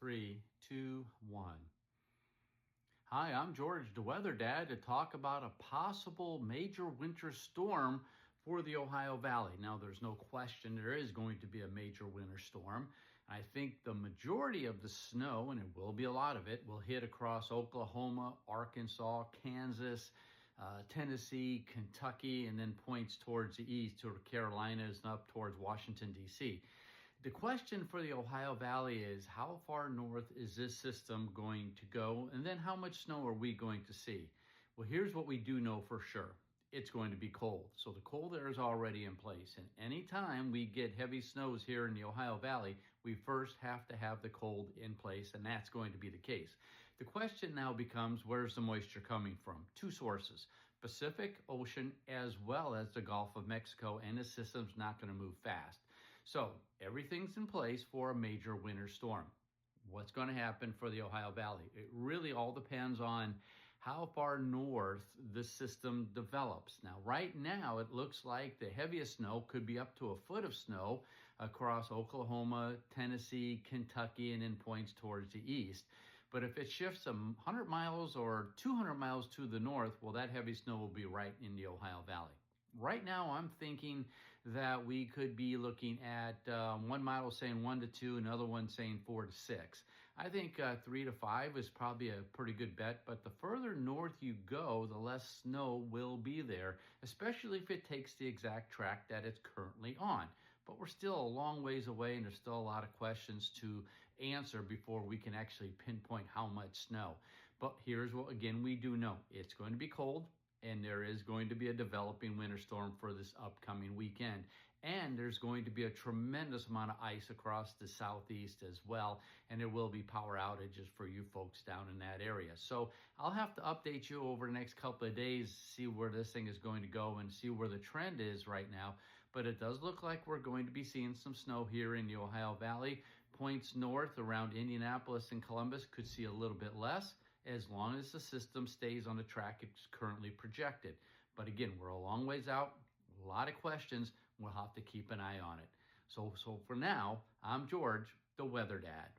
Three, two, one. Hi, I'm George, the Weather Dad, to talk about a possible major winter storm for the Ohio Valley. Now, there's no question there is going to be a major winter storm. I think the majority of the snow, and it will be a lot of it, will hit across Oklahoma, Arkansas, Kansas, Tennessee, Kentucky, and then points towards the east, toward Carolinas and up towards Washington, D.C. The question for the Ohio Valley is, how far north is this system going to go? And then how much snow are we going to see? Well, here's what we do know for sure. It's going to be cold. So the cold air is already in place. And anytime we get heavy snows here in the Ohio Valley, we first have to have the cold in place, and that's going to be the case. The question now becomes, where's the moisture coming from? Two sources: Pacific Ocean as well as the Gulf of Mexico, and the system's not going to move fast. So everything's in place for a major winter storm. What's going to happen for the Ohio Valley? It really all depends on how far north the system develops. Now, right now, it looks like the heaviest snow could be up to a foot of snow across Oklahoma, Tennessee, Kentucky, and then points towards the east. But if it shifts 100 miles or 200 miles to the north, well, that heavy snow will be right in the Ohio Valley. Right now, I'm thinking that we could be looking at one model saying 1 to 2, another one saying 4 to 6. I think 3 to 5 is probably a pretty good bet, but the further north you go, the less snow will be there, especially if it takes the exact track that it's currently on. But we're still a long ways away, and there's still a lot of questions to answer before we can actually pinpoint how much snow. But here's what, again, we do know. It's going to be cold, and there is going to be a developing winter storm for this upcoming weekend. And there's going to be a tremendous amount of ice across the southeast as well. And there will be power outages for you folks down in that area. So I'll have to update you over the next couple of days, see where this thing is going to go and see where the trend is right now. But it does look like we're going to be seeing some snow here in the Ohio Valley. Points north around Indianapolis and Columbus could see a little bit less, as long as the system stays on the track it's currently projected. But again, we're a long ways out, a lot of questions. We'll have to keep an eye on it. So for now, I'm George, the Weather Dad.